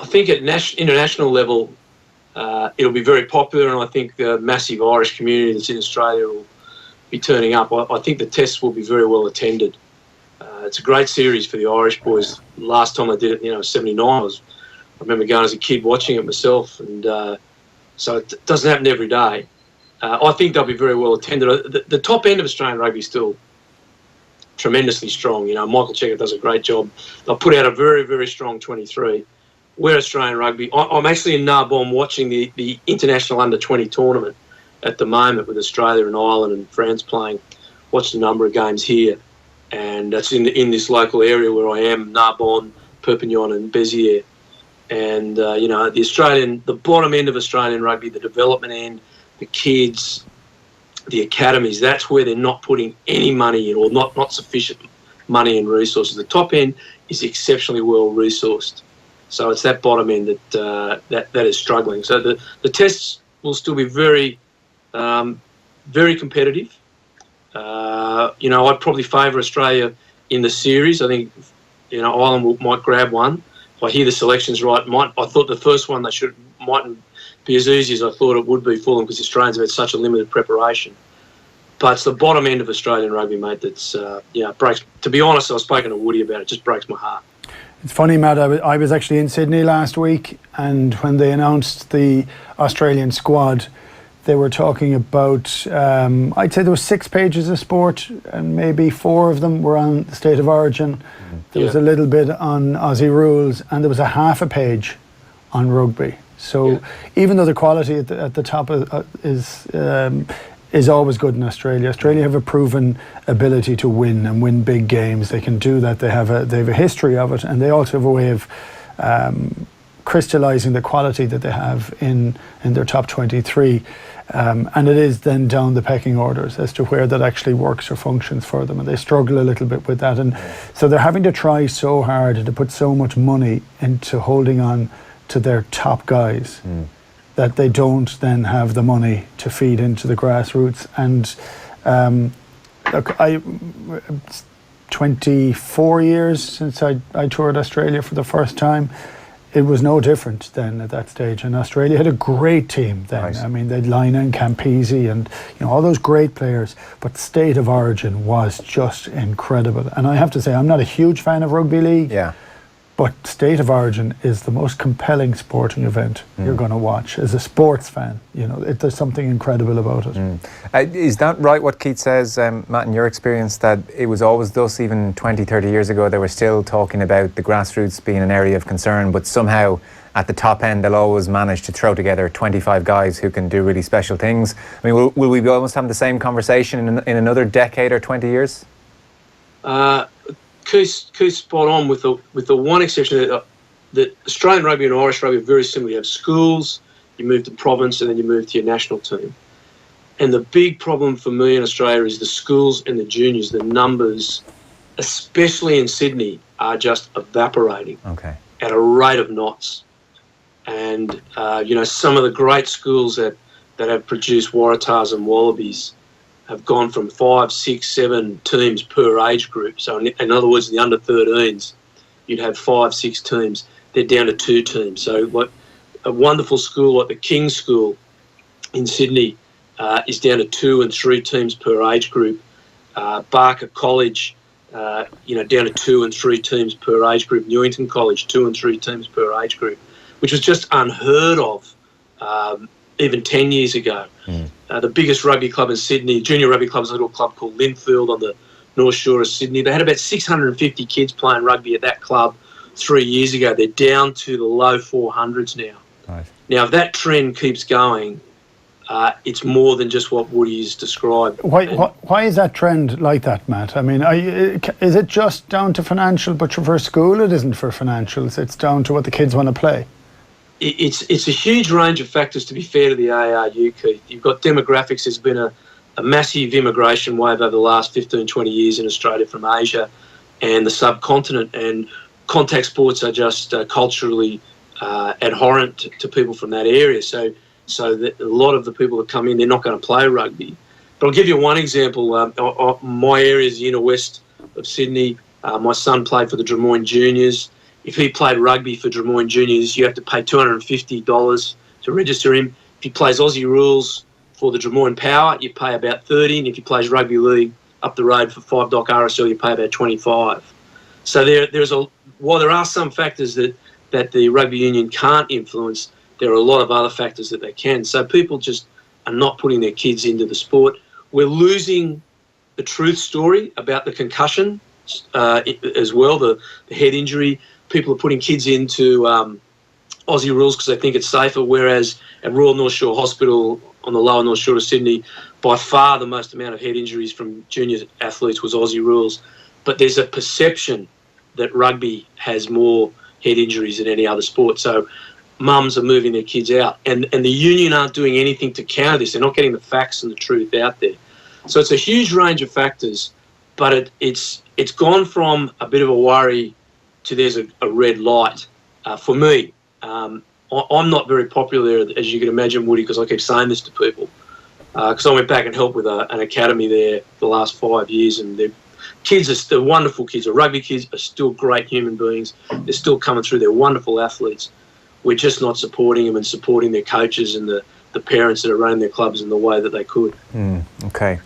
I think at international level, it'll be very popular, and I think the massive Irish community that's in Australia will be turning up. I think the tests will be very well attended. It's a great series for the Irish boys. Last time I did it, 79, I remember going as a kid watching it myself, and so it doesn't happen every day. I think they'll be very well attended. The top end of Australian rugby is still tremendously strong. Michael Checker does a great job. They'll put out a very, very strong 23. We're Australian rugby. I'm actually in Narbonne watching the international under-20 tournament at the moment with Australia and Ireland and France playing. Watched a number of games here, and that's in this local area where I am, Narbonne, Perpignan and Béziers. And, the bottom end of Australian rugby, the development end, the kids, the academies, that's where they're not putting any money in, or not sufficient money and resources. The top end is exceptionally well resourced. So it's that bottom end that is struggling. So the tests will still be very, very competitive. I'd probably favour Australia in the series. I think, Ireland might grab one. If I hear the selections right, I thought the first one mightn't be as easy as I thought it would be for them, because the Australians have had such a limited preparation. But it's the bottom end of Australian rugby, mate, that's, breaks. To be honest, I was speaking to Woody about it. It just breaks my heart. It's funny, Matt, I was actually in Sydney last week, and when they announced the Australian squad, they were talking about, I'd say there was 6 pages of sport, and maybe 4 of them were on the state of origin. There was a little bit on Aussie rules, and there was a half a page on rugby. So even though the quality at the top is always good in Australia, Australia have a proven ability to win and win big games. They can do that. They have a history of it, and they also have a way of crystallising the quality that they have in their top 23. And it is then down the pecking orders as to where that actually works or functions for them, and they struggle a little bit with that. And so they're having to try so hard to put so much money into holding on to their top guys that they don't then have the money to feed into the grassroots. And look, it's 24 years since I toured Australia for the first time. It was no different then at that stage, and Australia had a great team then. Nice. I mean, they'd Lina and Campese and all those great players, but state of origin was just incredible. And I have to say, I'm not a huge fan of rugby league. But State of Origin is the most compelling sporting event you're going to watch as a sports fan. There's something incredible about it. Is that right, what Keith says, Matt, in your experience, that it was always thus, even 20, 30 years ago, they were still talking about the grassroots being an area of concern, but somehow at the top end they'll always manage to throw together 25 guys who can do really special things? I mean, will we be almost having the same conversation in another decade or 20 years? Keith's spot on with the one exception that Australian rugby and Irish rugby are very similar. You have schools, you move to province, and then you move to your national team. And the big problem for me in Australia is the schools and the juniors. The numbers, especially in Sydney, are just evaporating at a rate of knots. And some of the great schools that have produced Waratahs and Wallabies have gone from 5, 6, 7 teams per age group. So in other words, the under-13s, you'd have 5, 6 teams. They're down to 2 teams. So like a wonderful school like the King's School in Sydney is down to 2 and 3 teams per age group. Barker College, down to 2 and 3 teams per age group. Newington College, 2 and 3 teams per age group, which was just unheard of even 10 years ago. The biggest rugby club in Sydney, junior rugby club, is a little club called Linfield on the North Shore of Sydney. They had about 650 kids playing rugby at that club 3 years ago. They're down to the low 400s now. Right. Now, if that trend keeps going, it's more than just what Woody's described. Why is that trend like that, Matt? I mean, is it just down to financial? But for school, it isn't for financials. It's down to what the kids want to play. It's a huge range of factors, to be fair to the ARU, Keith. You've got demographics. There's been a massive immigration wave over the last 15, 20 years in Australia from Asia and the subcontinent, and contact sports are just culturally abhorrent to people from that area. So that a lot of the people that come in, they're not going to play rugby. But I'll give you one example. My area is the inner west of Sydney. My son played for the Drummoyne Juniors. if he played rugby for Drummoyne Juniors, you have to pay $250 to register him. If he plays Aussie rules for the Drummoyne Power, you pay about $30, and if he plays rugby league up the road for 5 Dock RSL, you pay about $25. So while there are some factors that the rugby union can't influence, there are a lot of other factors that they can. So people just are not putting their kids into the sport. We're losing the truth story about the concussion as well, the head injury. People are putting kids into Aussie rules because they think it's safer, whereas at Royal North Shore Hospital on the lower North Shore of Sydney, by far the most amount of head injuries from junior athletes was Aussie rules. But there's a perception that rugby has more head injuries than any other sport. So mums are moving their kids out. And the union aren't doing anything to counter this. They're not getting the facts and the truth out there. So it's a huge range of factors, but it's gone from a bit of a worry to there's a red light. For me, I'm not very popular there, as you can imagine, Woody, because I keep saying this to people. Because I went back and helped with an academy there the last 5 years, and the kids they're wonderful kids. The rugby kids are still great human beings. They're still coming through. They're wonderful athletes. We're just not supporting them and supporting their coaches and the parents that are running their clubs in the way that they could. Okay.